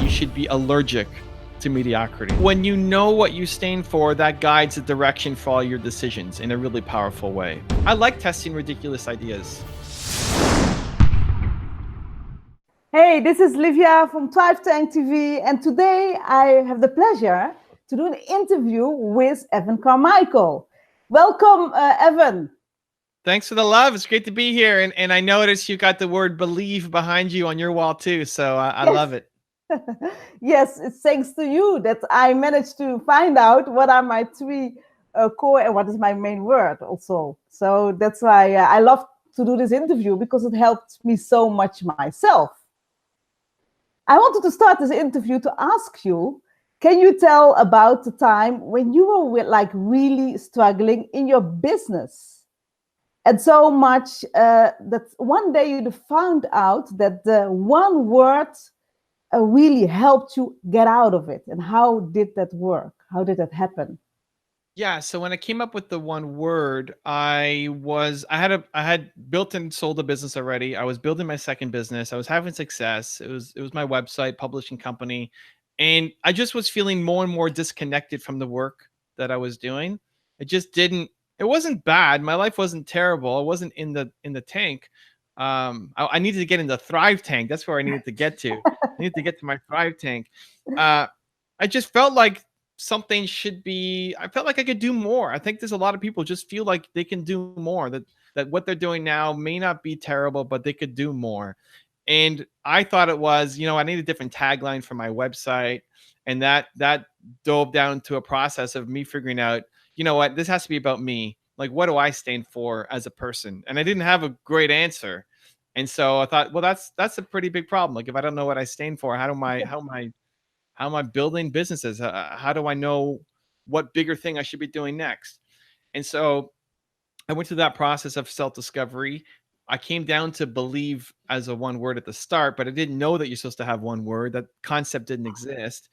You should be allergic to mediocrity. When you know what you stand for, that guides the direction for all your decisions in a really powerful way. I like testing ridiculous ideas. Hey, this is Livia from Thrive Tank TV, and today I have the pleasure to do an interview with Evan Carmichael. Welcome, Evan. Thanks for the love. It's great to be here. And I noticed you got the word believe behind you on your wall too. So I love it. Yes, it's thanks to you that I managed to find out what are my three core and what is my main word also. So that's why I love to do this interview because it helped me so much myself. I wanted to start this interview to ask you, can you tell about the time when you were like really struggling in your business? And so much that one day you found out that the one word really helped you get out of it. And how did that work? How did that happen? Yeah, so when I came up with the one word, I had built and sold a business already. I was building my second business. I was having success. It was my website, publishing company, and I just was feeling more and more disconnected from the work that I was doing. It wasn't bad. My life wasn't terrible. I wasn't in the tank. I needed to get in the Thrive tank. That's where I needed to get to. I needed to get to my Thrive tank. I just felt like I felt like I could do more. I think there's a lot of people just feel like they can do more, that what they're doing now may not be terrible, but they could do more. And I thought it was, I need a different tagline for my website. And that dove down to a process of me figuring out, what, this has to be about me. Like, what do I stand for as a person? And I didn't have a great answer. And so I thought, well, that's a pretty big problem. Like, if I don't know what I stand for, how am I building businesses? How do I know what bigger thing I should be doing next? And so I went through that process of self-discovery. I came down to believe as a one word at the start, but I didn't know that you're supposed to have one word. That concept didn't exist.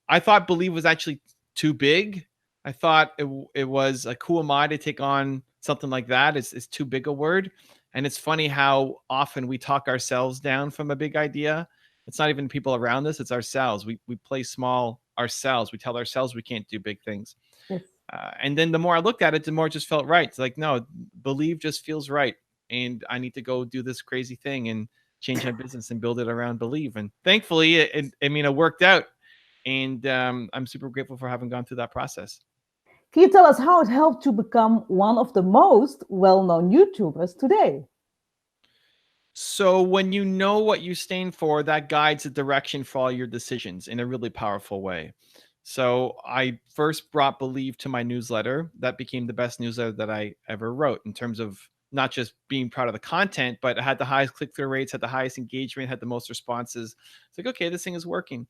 I thought believe was actually too big. I thought it was like, who am I to take on something like that? It's too big a word. And it's funny how often we talk ourselves down from a big idea. It's not even people around us, it's ourselves. We play small ourselves. We tell ourselves we can't do big things. Yes. And then the more I looked at it, the more it just felt right. It's like, no, believe just feels right. And I need to go do this crazy thing and change my business and build it around believe. And thankfully, it worked out. And I'm super grateful for having gone through that process. Can you tell us how it helped you become one of the most well-known YouTubers today? So when you know what you stand for, that guides the direction for all your decisions in a really powerful way. So I first brought Believe to my newsletter. That became the best newsletter that I ever wrote in terms of not just being proud of the content, but it had the highest click-through rates, had the highest engagement, had the most responses. It's like, okay, this thing is working.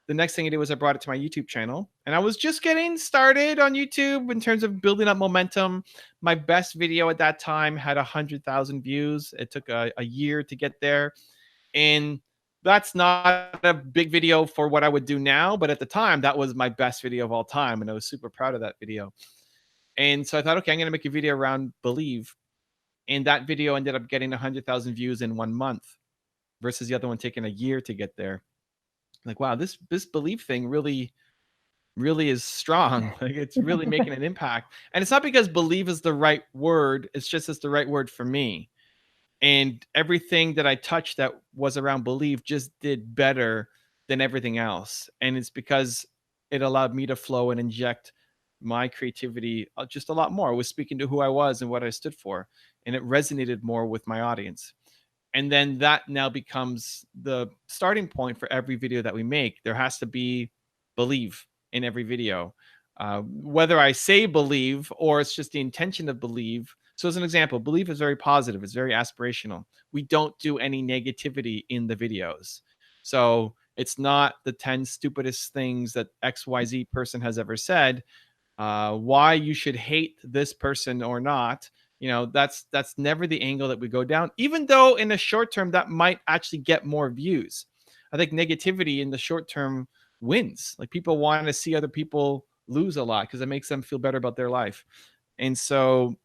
The next thing I did was I brought it to my YouTube channel, and I was just getting started on YouTube in terms of building up momentum. My best video at that time had 100,000 views. It took a year to get there. And that's not a big video for what I would do now, but at the time, that was my best video of all time. And I was super proud of that video. And so I thought, okay, I'm going to make a video around believe. And that video ended up getting 100,000 views in 1 month versus the other one taking a year to get there. Like, wow, this belief thing really is strong. Like, it's really making an impact. And it's not because believe is the right word. It's just it's the right word for me. And everything that I touched that was around belief just did better than everything else. And it's because it allowed me to flow and inject my creativity just a lot more. I was speaking to who I was and what I stood for, and it resonated more with my audience. And then that now becomes the starting point for every video that we make. There has to be believe in every video. Whether I say believe or it's just the intention of believe. So as an example, believe is very positive. It's very aspirational. We don't do any negativity in the videos. So it's not the 10 stupidest things that XYZ person has ever said. Why you should hate this person or not. That's never the angle that we go down, even though in the short term that might actually get more views. I think negativity in the short term wins. Like, people want to see other people lose a lot because it makes them feel better about their life. And so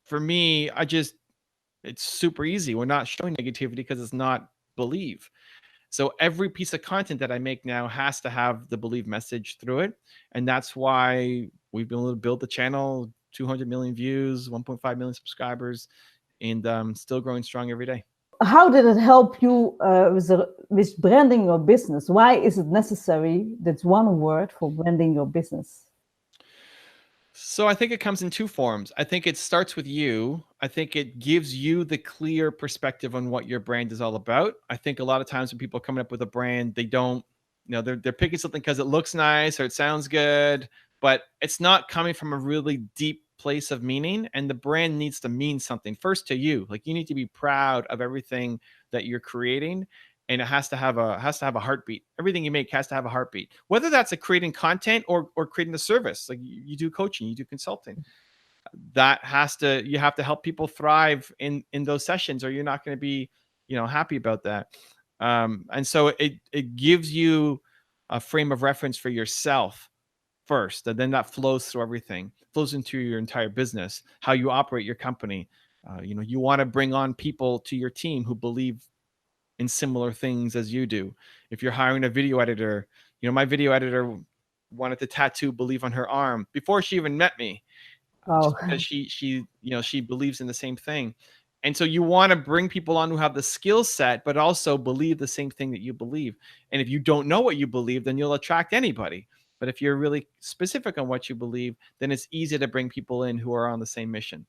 for me, it's super easy. We're not showing negativity because it's not believe. So every piece of content that I make now has to have the believe message through it. And that's why we've been able to build the channel, 200 million views, 1.5 million subscribers, and still growing strong every day. How did it help you with branding your business? Why is it necessary? That's one word for branding your business. So I think it comes in two forms. I think it starts with you. I think it gives you the clear perspective on what your brand is all about. I think a lot of times when people are coming up with a brand, they don't, they're picking something because it looks nice or it sounds good, but it's not coming from a really deep place of meaning. And the brand needs to mean something first to you. Like you need to be proud of everything that you're creating, and it has to have a heartbeat. Everything you make has to have a heartbeat, whether that's a creating content or creating a service. Like you do coaching, you do consulting, you have to help people thrive in those sessions, or you're not going to be happy about that. And so it gives you a frame of reference for yourself first, and then that flows through everything, flows into your entire business, how you operate your company. You want to bring on people to your team who believe in similar things as you do. If you're hiring a video editor, my video editor wanted to tattoo believe on her arm before she even met me, Oh, just because she believes in the same thing. And so you want to bring people on who have the skill set but also believe the same thing that you believe. And if you don't know what you believe, then you'll attract anybody. But if you're really specific on what you believe, then it's easy to bring people in who are on the same mission.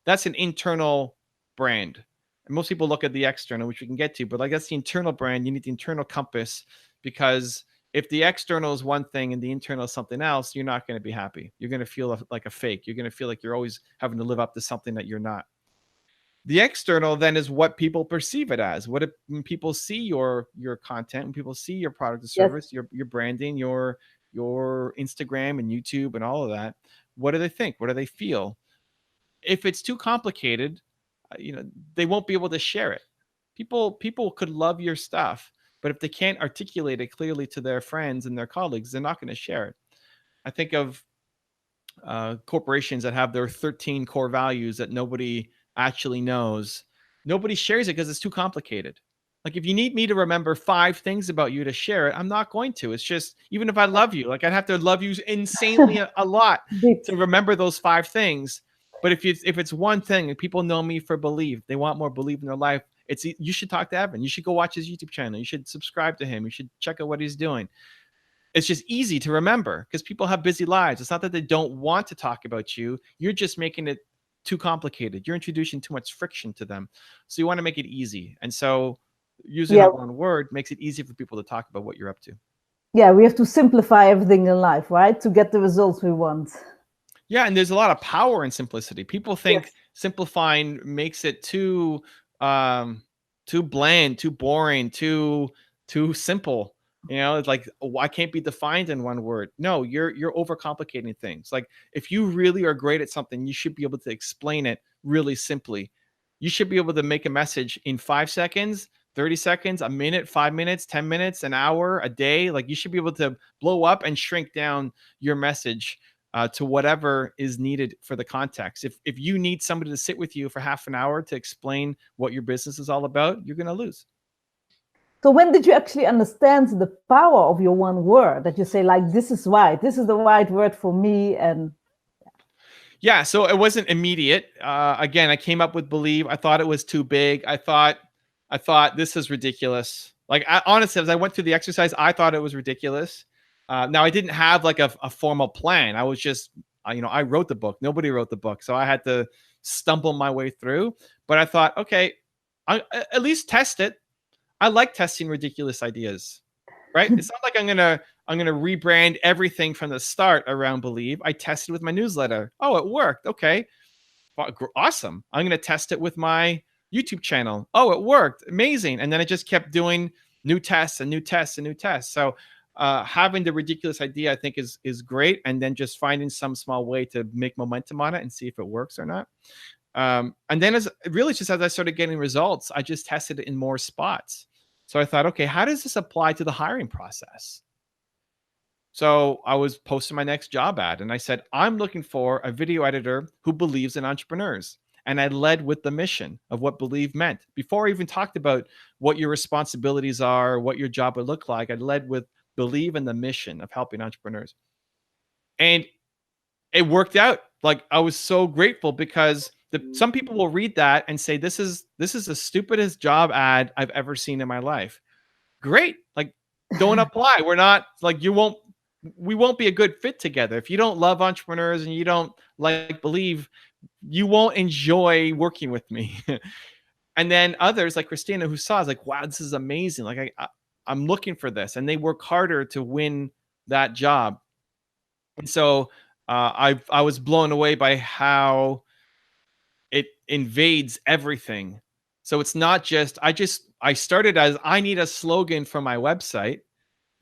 That's an internal brand. And most people look at the external, which we can get to, but like that's the internal brand. You need the internal compass, because if the external is one thing and the internal is something else, you're not going to be happy. You're going to feel like a fake. You're going to feel like you're always having to live up to something that you're not. The external then is what people perceive it as. When people see your content, when people see your product or yes. service, your branding, your Instagram and YouTube and all of that, what do they think? What do they feel? If it's too complicated, they won't be able to share it. People could love your stuff, but if they can't articulate it clearly to their friends and their colleagues, they're not going to share it. I think of corporations that have their 13 core values that nobody actually knows. Nobody shares it because it's too complicated. Like if you need me to remember 5 things about you to share it, I'm not going to. It's just, even if I love you, like I'd have to love you insanely a lot Deep. to remember those 5 things. But if it's one thing and people know me for believe, they want more believe in their life, you should talk to Evan. You should go watch his YouTube channel. You should subscribe to him. You should check out what he's doing. It's just easy to remember because people have busy lives. It's not that they don't want to talk about you. You're just making it too complicated. You're introducing too much friction to them. So you want to make it easy. And so using Yeah. a one word makes it easy for people to talk about what you're up to. Yeah, we have to simplify everything in life, right? To get the results we want. Yeah, and there's a lot of power in simplicity. People think Yes. simplifying makes it too bland, too boring, too simple. It's like, why can't be defined in one word? No, you're overcomplicating things. Like if you really are great at something, you should be able to explain it really simply. You should be able to make a message in 5 seconds, 30 seconds, a minute, 5 minutes, 10 minutes, an hour, a day. Like you should be able to blow up and shrink down your message to whatever is needed for the context. If you need somebody to sit with you for half an hour to explain what your business is all about, you're going to lose. So when did you actually understand the power of your one word, that you say like, this is right, this is the right word for me? And yeah, so it wasn't immediate. Again, I came up with believe. I thought it was too big. I thought this is ridiculous. Like honestly, as I went through the exercise, I thought it was ridiculous. Now I didn't have like a formal plan. I was just, I wrote the book. Nobody wrote the book, so I had to stumble my way through. But I thought, okay, I at least test it. I like testing ridiculous ideas, right? It's not like I'm gonna rebrand everything from the start around believe. I tested with my newsletter. Oh, it worked. Okay, awesome. I'm gonna test it with my YouTube channel. Oh, it worked. Amazing. And then it just kept doing new tests and new tests and new tests. So having the ridiculous idea, I think, is great, and then just finding some small way to make momentum on it and see if it works or not. And then just as I started getting results, I just tested it in more spots. So I thought, okay, how does this apply to the hiring process? So I was posting my next job ad and I said, I'm looking for a video editor who believes in entrepreneurs. And I led with the mission of what believe meant. Before I even talked about what your responsibilities are, what your job would look like, I led with believe in the mission of helping entrepreneurs. And it worked out. Like, I was so grateful because some people will read that and say, this is the stupidest job ad I've ever seen in my life. Great. Like, don't apply. We're not like, we won't be a good fit together. If you don't love entrepreneurs and you don't like believe, you won't enjoy working with me. And then others like Christina, who saw, is like, wow, this is amazing. Like, I'm looking for this, and they work harder to win that job. And so I was blown away by how it invades everything. So it's not just, I started as, I need a slogan for my website,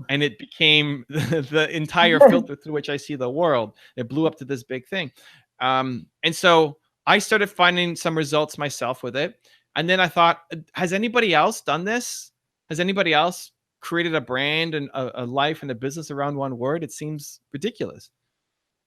and it became the entire filter through which I see the world. It blew up to this big thing. And so I started finding some results myself with it. And then I thought, has anybody else done this? Has anybody else created a brand and a life and a business around one word? It seems ridiculous.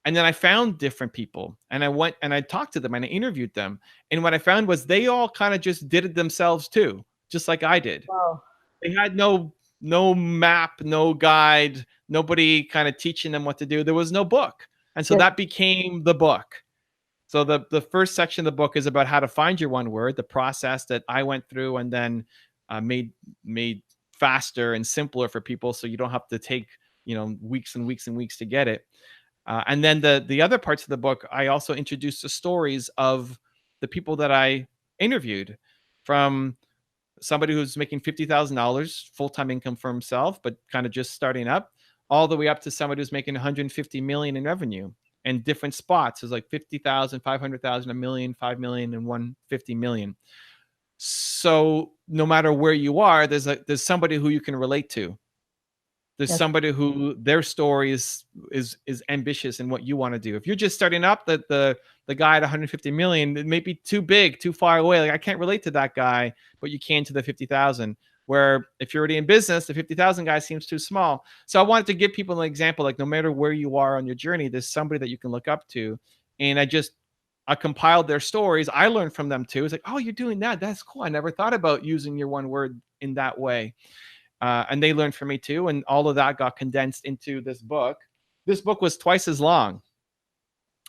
And then I found different people, and I went and I talked to them and I interviewed them. And what I found was they all kind of just did it themselves too, just like I did. Wow. They had no map, no guide, nobody kind of teaching them what to do. There was no book. And so that became the book. So the first section of the book is about how to find your one word, the process that I went through, and then made faster and simpler for people, so you don't have to take weeks and weeks and weeks to get it. And then the other parts of the book, I also introduced the stories of the people that I interviewed, from somebody who's making $50,000 full-time income for himself, but kind of just starting up, all the way up to somebody who's making 150 million in revenue, and different spots. It's like 50,000, 500,000, a million, 5 million, and 150 million. So no matter where you are, there's somebody who you can relate to. There's somebody who their story is ambitious in what you want to do. If you're just starting up, the guy at 150 million, it may be too big, too far away. Like, I can't relate to that guy, but you can to the 50,000. Where if you're already in business, the 50,000 guy seems too small. So I wanted to give people an example, like, no matter where you are on your journey, there's somebody that you can look up to. And I compiled their stories. I learned from them too. It's like, oh, you're doing that. That's cool. I never thought about using your one word in that way. And they learned from me too. And all of that got condensed into this book. This book was twice as long.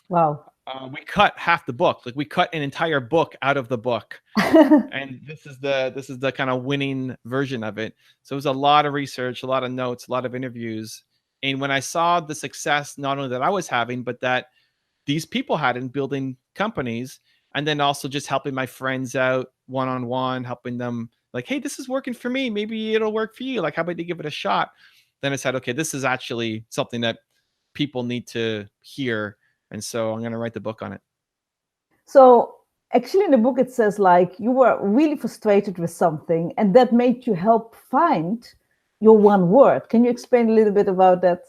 Wow. We cut half the book. Like, we cut an entire book out of the book. And this is the kind of winning version of it. So it was a lot of research, a lot of notes, a lot of interviews. And when I saw the success, not only that I was having, but that these people had in building companies, and then also just helping my friends out one-on-one, helping them, like, hey, this is working for me. Maybe it'll work for you. Like, how about you give it a shot? Then I said, okay, this is actually something that people need to hear. And so I'm going to write the book on it. So actually in the book, it says, like, you were really frustrated with something, and that made you help find your one word. Can you explain a little bit about that?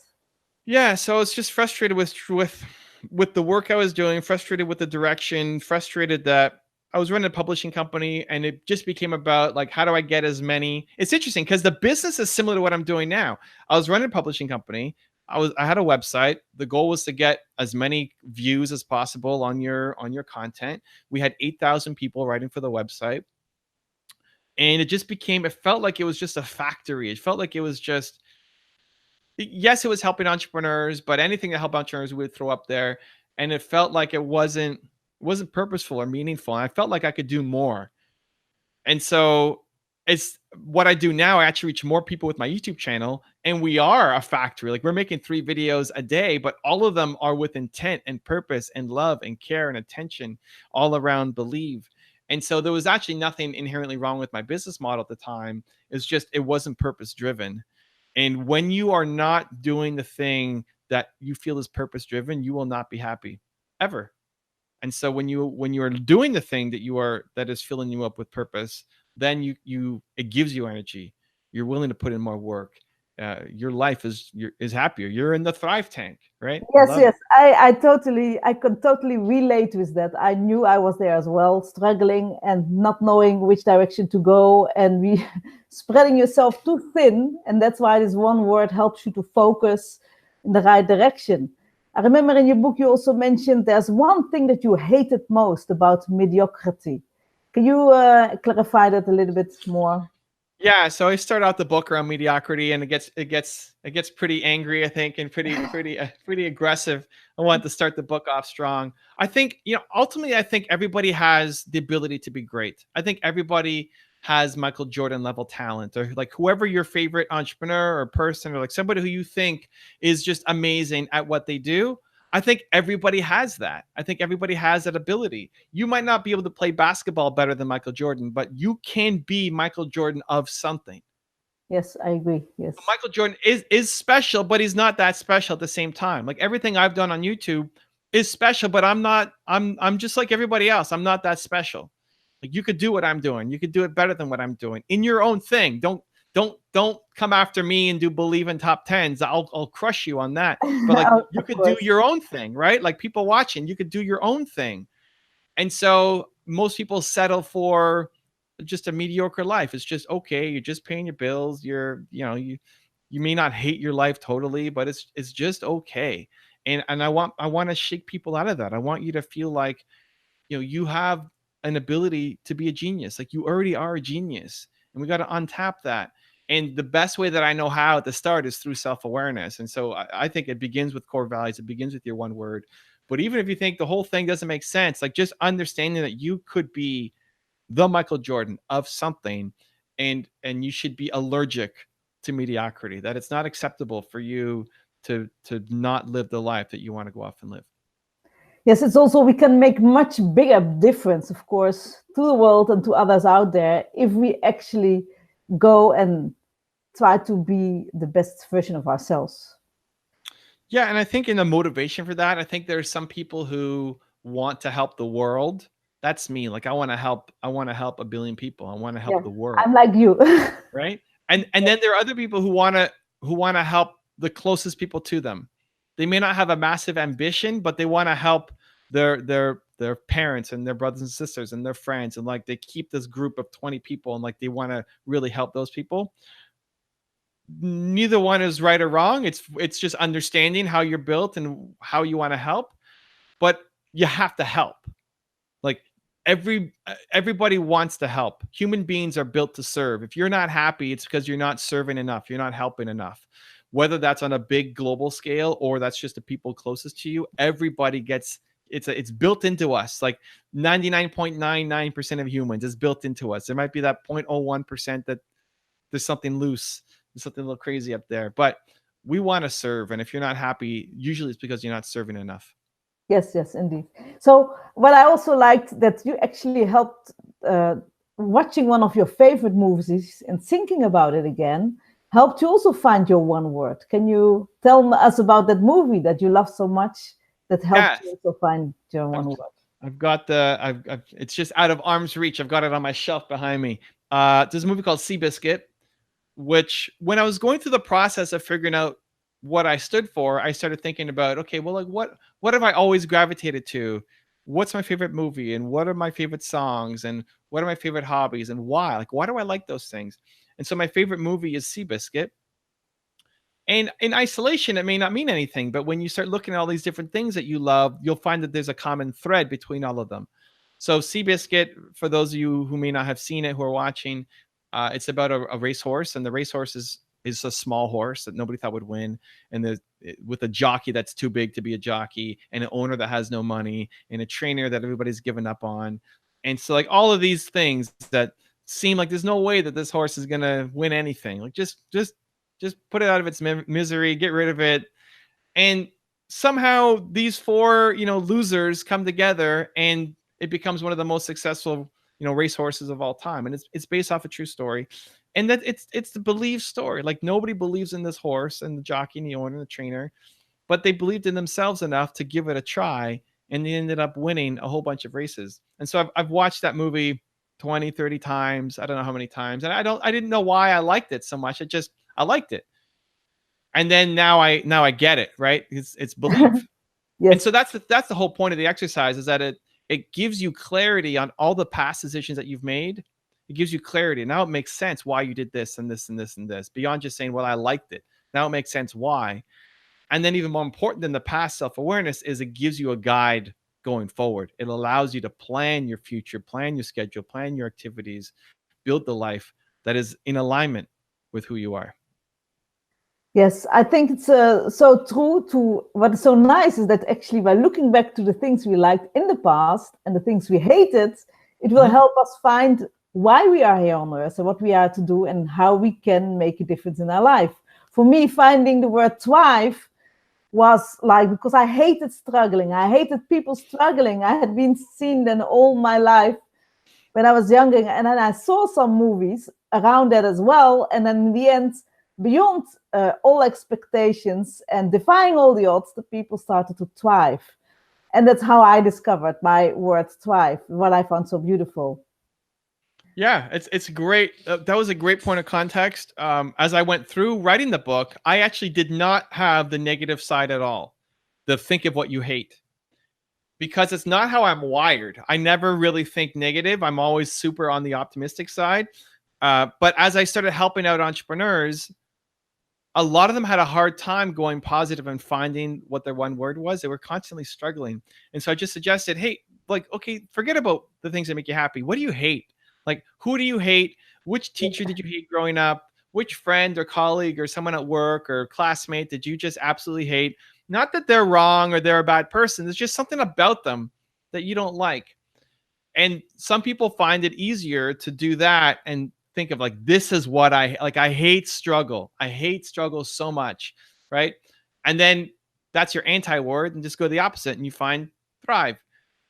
Yeah. So it's just frustrated with the work I was doing, frustrated with the direction, frustrated that I was running a publishing company, and it just became about, like, how do I get as many? It's interesting because the business is similar to what I'm doing now. I was running a publishing company. I had a website. The goal was to get as many views as possible on your content. We had 8,000 people writing for the website. And it just became, it felt like it was just a factory. It felt like it was just, yes, it was helping entrepreneurs, but anything that helped entrepreneurs we would throw up there. And it felt like it wasn't purposeful or meaningful. And I felt like I could do more. And so it's what I do now. I actually reach more people with my YouTube channel, and we are a factory. Like, we're making 3 videos a day, but all of them are with intent and purpose and love and care and attention, all around believe. And so there was actually nothing inherently wrong with my business model at the time. It's just, it wasn't purpose driven. And when you are not doing the thing that you feel is purpose driven, you will not be happy ever. And so when you are doing the thing that is filling you up with purpose, then it gives you energy. You're willing to put in more work. Your life is happier. You're in the Thrive tank, right? Yes. I could totally relate with that. I knew I was there as well, struggling and not knowing which direction to go, and spreading yourself too thin. And that's why this one word helps you to focus in the right direction. I remember in your book you also mentioned there's one thing that you hated most about mediocrity. Can you clarify that a little bit more? Yeah, so I start out the book around mediocrity, and it gets pretty angry, I think, and pretty aggressive. I want to start the book off strong. I think, ultimately, I think everybody has the ability to be great. I think everybody has Michael Jordan level talent, or like whoever your favorite entrepreneur or person, or like somebody who you think is just amazing at what they do. I think everybody has that. I think everybody has that ability. You might not be able to play basketball better than Michael Jordan, but you can be Michael Jordan of something. Yes, I agree. Yes. Michael Jordan is special, but he's not that special at the same time. Like everything I've done on YouTube is special, but I'm just like everybody else. I'm not that special. Like you could do what I'm doing. You could do it better than what I'm doing in your own thing. Don't come after me and do believe in top tens. I'll crush you on that. But like you Of could do course. your own thing, right? Like people watching, you could do your own thing. And so most people settle for just a mediocre life. It's just okay. You're just paying your bills. You may not hate your life totally, but it's just okay. And I want to shake people out of that. I want you to feel like, you have an ability to be a genius. Like you already are a genius, and we got to untap that. And the best way that I know how to start is through self-awareness. And so I think it begins with core values. It begins with your one word. But even if you think the whole thing doesn't make sense, like just understanding that you could be the Michael Jordan of something, and you should be allergic to mediocrity. That it's not acceptable for you to not live the life that you want to go off and live. Yes, it's also we can make much bigger difference, of course, to the world and to others out there if we actually go and try to be the best version of ourselves. Yeah, and I think in the motivation for that, I think there's some people who want to help the world. That's me. Like I want to help a billion people. I want to help Yeah, the world, I'm like you. right? And then there are other people who want to help the closest people to them. They may not have a massive ambition, but they want to help their parents and their brothers and sisters and their friends, and like they keep this group of 20 people, and like they want to really help those people. Neither one is right or wrong. It's just understanding how you're built and how you want to help, but you have to help. Like everybody wants to help. Human beings are built to serve. If you're not happy, it's because you're not serving enough. You're not helping enough. Whether that's on a big global scale or that's just the people closest to you, everybody gets it's built into us. Like 99.99% of humans is built into us. There might be that 0.01% that there's something loose, there's something a little crazy up there, but we want to serve. And if you're not happy, usually it's because you're not serving enough. Yes, yes, indeed. So, what I also liked that you actually helped uh, watching one of your favorite movies and thinking about it again helped you also find your one word. Can you tell us about that movie that you love so much that helped Yes. you also find your I've one word? I've got it's just out of arm's reach. I've got it on my shelf behind me. There's a movie called Seabiscuit, which when I was going through the process of figuring out what I stood for, I started thinking about, okay, well, like what have I always gravitated to? What's my favorite movie, and what are my favorite songs, and what are my favorite hobbies, and why? Like, why do I like those things? And so my favorite movie is Seabiscuit. And in isolation, it may not mean anything, but when you start looking at all these different things that you love, you'll find that there's a common thread between all of them. So, Seabiscuit, for those of you who may not have seen it, who are watching, it's about a racehorse, and the racehorse is a small horse that nobody thought would win, and with a jockey that's too big to be a jockey, and an owner that has no money, and a trainer that everybody's given up on, and so like all of these things that seem like there's no way that this horse is gonna win anything. Like just put it out of its misery, get rid of it. And somehow these four, losers come together, and it becomes one of the most successful, racehorses of all time. And it's based off a true story. And that it's the believed story. Like nobody believes in this horse and the jockey and the owner and the trainer, but they believed in themselves enough to give it a try, and they ended up winning a whole bunch of races. And so I've watched that movie 20, 30 times. I don't know how many times. And I didn't know why I liked it so much. I liked it. And then now I get it, right? It's belief. And Yes, so that's the whole point of the exercise, is that it gives you clarity on all the past decisions that you've made. It gives you clarity. Now it makes sense why you did this and this and this and this, beyond just saying, well, I liked it. Now it makes sense why. And then even more important than the past self-awareness is it gives you a guide going forward. It allows you to plan your future, plan your schedule, plan your activities, build the life that is in alignment with who you are. Yes, I think it's so true. To what is so nice is that actually by looking back to the things we liked in the past and the things we hated, it will help us find why we are here on earth and what we are to do and how we can make a difference in our life. For me, finding the word thrive was like, because I hated struggling. I hated people struggling. I had been seen then all my life when I was younger. And then I saw some movies around that as well. And then in the end, beyond all expectations and defying all the odds, the people started to thrive. And that's how I discovered my word thrive, what I found so beautiful. Yeah, it's great. That was a great point of context. As I went through writing the book, I actually did not have the negative side at all. The think of what you hate. Because it's not how I'm wired. I never really think negative. I'm always super on the optimistic side. But as I started helping out entrepreneurs, a lot of them had a hard time going positive and finding what their one word was. They were constantly struggling. And so I just suggested, hey, like, okay, forget about the things that make you happy. What do you hate? Like, who do you hate? Which teacher did you hate growing up? Which friend or colleague or someone at work or classmate did you just absolutely hate? Not that they're wrong or they're a bad person. There's just something about them that you don't like. And some people find it easier to do that and think of like, this is what I like. I hate struggle. I hate struggle so much. Right. And then that's your anti word, and just go the opposite and you find thrive.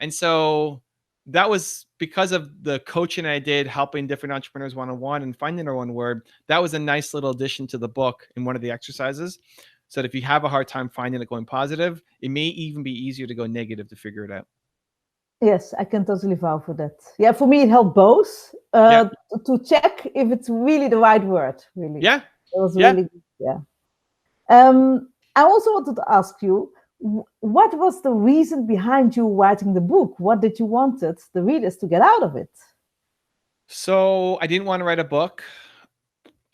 And so that was because of the coaching I did, helping different entrepreneurs one-on-one and finding their one word. That was a nice little addition to the book in one of the exercises. So that if you have a hard time finding it going positive, it may even be easier to go negative to figure it out. Yes, I can totally vouch for that. Yeah, for me, it helped both to check if it's really the right word. Really, Yeah, it was really good. Yeah. I also wanted to ask you, what was the reason behind you writing the book? What did you wanted the readers to get out of it? So I didn't want to write a book.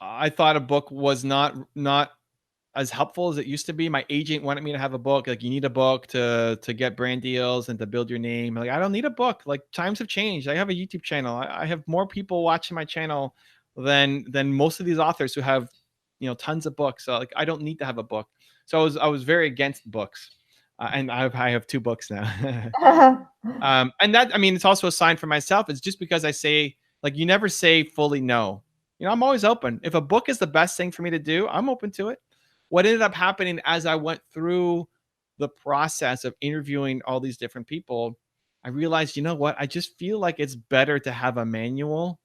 I thought a book was not as helpful as it used to be. My agent wanted me to have a book. Like, you need a book to get brand deals and to build your name. Like, I don't need a book. Like, times have changed. I have a YouTube channel. I have more people watching my channel than most of these authors who have, tons of books. So like, I don't need to have a book. So I was very against books, and I have 2 books now. And that, I mean, it's also a sign for myself. It's just because I say, like, you never say fully no. I'm always open. If a book is the best thing for me to do, I'm open to it. What ended up happening as I went through the process of interviewing all these different people, I realized, you know what? I just feel like it's better to have a manual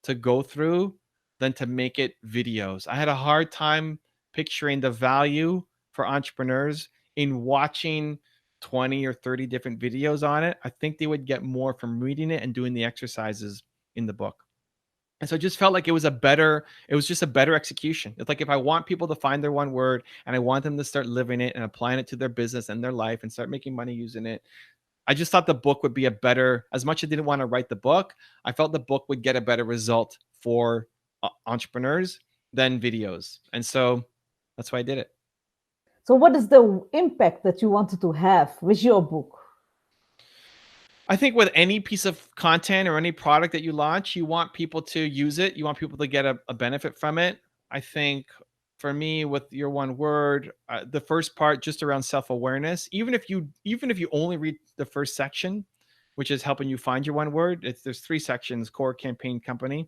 to go through than to make it videos. I had a hard time picturing the value for entrepreneurs in watching 20 or 30 different videos on it. I think they would get more from reading it and doing the exercises in the book. And so it just felt like it was just a better execution. It's like, if I want people to find their one word and I want them to start living it and applying it to their business and their life and start making money using it, I just thought the book would be a better, as much as I didn't want to write the book, I felt the book would get a better result for entrepreneurs than videos. And so that's why I did it. So, what is the impact that you wanted to have with your book? I think with any piece of content or any product that you launch, you want people to use it. You want people to get a benefit from it. I think for me, with your one word, the first part just around self-awareness, even if you only read the first section, which is helping you find your one word, there's 3 sections: core, campaign, company.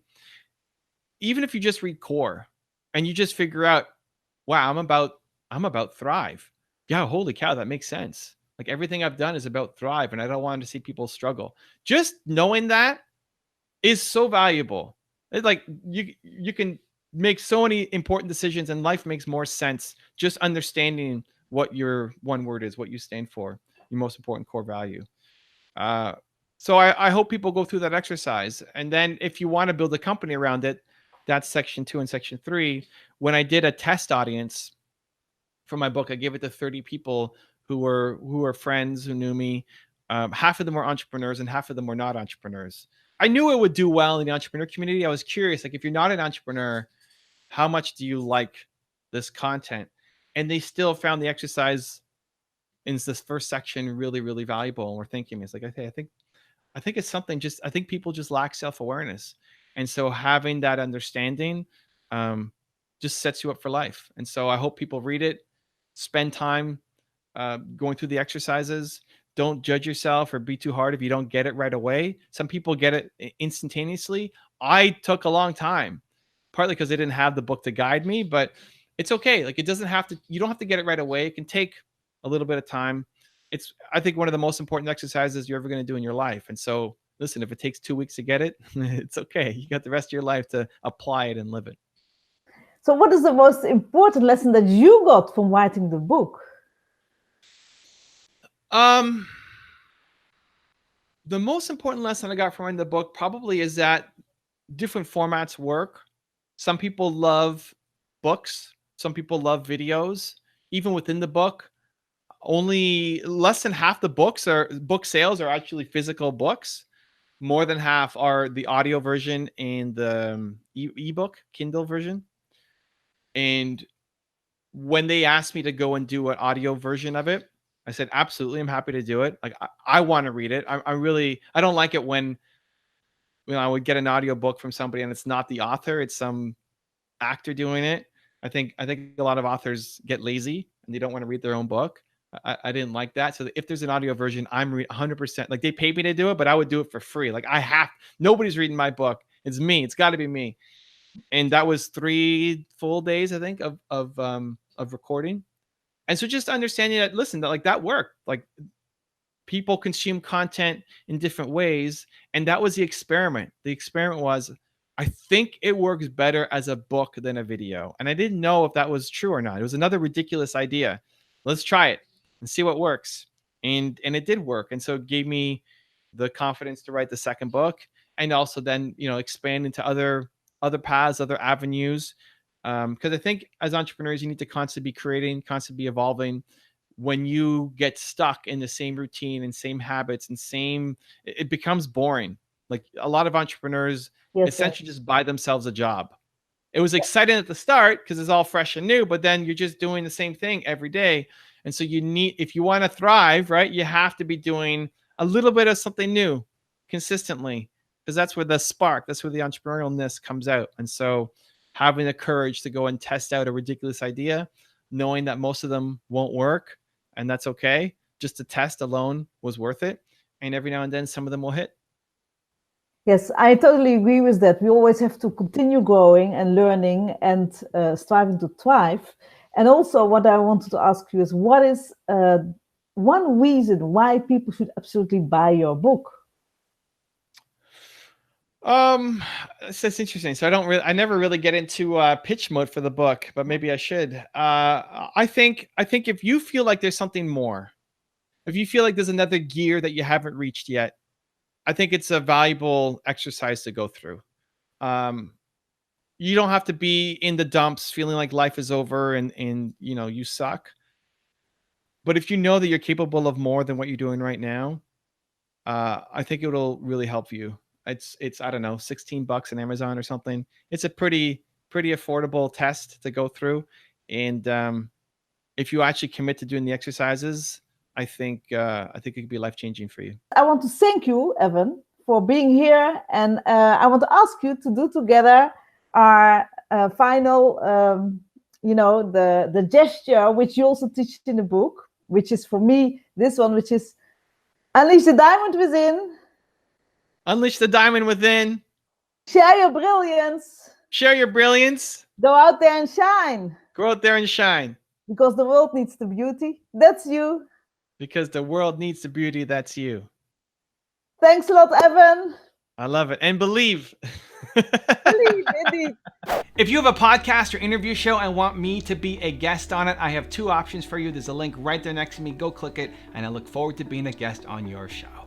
Even if you just read core and you just figure out, wow, I'm about thrive. Yeah, holy cow, that makes sense. Like, everything I've done is about thrive, and I don't want to see people struggle. Just knowing that is so valuable. It's like, you can make so many important decisions, and life makes more sense just understanding what your one word is, what you stand for, your most important core value. Uh, so I hope people go through that exercise. And then if you want to build a company around it, that's section 2 and section 3. When I did a test audience for my book, I gave it to 30 people who were friends, who knew me. Half of them were entrepreneurs and half of them were not entrepreneurs. I knew it would do well in the entrepreneur community. I was curious, like, if you're not an entrepreneur, how much do you like this content? and they still found the exercise in this first section really, really valuable. And we're thanking me. It's like, okay, I think it's something just, I think people just lack self-awareness. And so having that understanding just sets you up for life. And so I hope people read it, spend time going through the exercises. Don't judge yourself or be too hard if you don't get it right away. Some people get it instantaneously. I took a long time, partly because they didn't have the book to guide me, but it's okay. Like, it doesn't have to, you don't have to get it right away. It can take a little bit of time. It's, I think, one of the most important exercises you're ever going to do in your life. And so, listen, if it takes 2 weeks to get it, it's okay. You got the rest of your life to apply it and live it. So what is the most important lesson that you got from writing the book? The most important lesson I got from writing the book probably is that different formats work. Some people love books. Some people love videos. Even within the book, only less than half the books are book sales are actually physical books. More than half are the audio version and the ebook Kindle version. And when they asked me to go and do an audio version of it, I said, absolutely, I'm happy to do it. Like, I want to read it. I don't like it when I would get an audio book from somebody and it's not the author, it's some actor doing it. I think a lot of authors get lazy and they don't want to read their own book. I didn't like that. So if there's an audio version, I'm 100%, like, they paid me to do it, but I would do it for free. Like, nobody's reading my book. It's me. It's got to be me. And that was 3 full days, I think, of recording. And so just understanding that, listen, that, like, that worked. Like, people consume content in different ways. And that was the experiment. The experiment was, I think it works better as a book than a video. And I didn't know if that was true or not. It was another ridiculous idea. Let's try it and see what works. And it did work. And so it gave me the confidence to write the second book, and also then, expand into other paths, other avenues. Because I think as entrepreneurs, you need to constantly be creating, constantly be evolving. When you get stuck in the same routine and same habits and it becomes boring. Like, a lot of entrepreneurs essentially just buy themselves a job. It was exciting at the start because it's all fresh and new, but then you're just doing the same thing every day. And so if you want to thrive, right, you have to be doing a little bit of something new consistently, because that's where the spark, that's where the entrepreneurialness comes out. And so having the courage to go and test out a ridiculous idea, knowing that most of them won't work, and that's okay. Just to test alone was worth it. And every now and then, some of them will hit. Yes, I totally agree with that. We always have to continue growing and learning and striving to thrive. And also, what I wanted to ask you is, what is one reason why people should absolutely buy your book? That's interesting. So I never really get into pitch mode for the book, but maybe I should. I think if you feel like there's something more, if you feel like there's another gear that you haven't reached yet, I think it's a valuable exercise to go through. You don't have to be in the dumps feeling like life is over and you suck. But if you know that you're capable of more than what you're doing right now, I think it'll really help you. It's I don't know, $16 on Amazon or something. It's a pretty affordable test to go through. And if you actually commit to doing the exercises, I think it could be life-changing for you. I want to thank you, Evan, for being here. And I want to ask you to do together our final, the gesture, which you also teach in the book, which is, for me, this one, which is unleash the diamond within. Unleash the diamond within. Share your brilliance. Share your brilliance. Go out there and shine. Go out there and shine. Because the world needs the beauty. That's you. Because the world needs the beauty. That's you. Thanks a lot, Evan. I love it. And believe. Believe, indeed. If you have a podcast or interview show and want me to be a guest on it, I have 2 options for you. There's a link right there next to me. Go click it. And I look forward to being a guest on your show.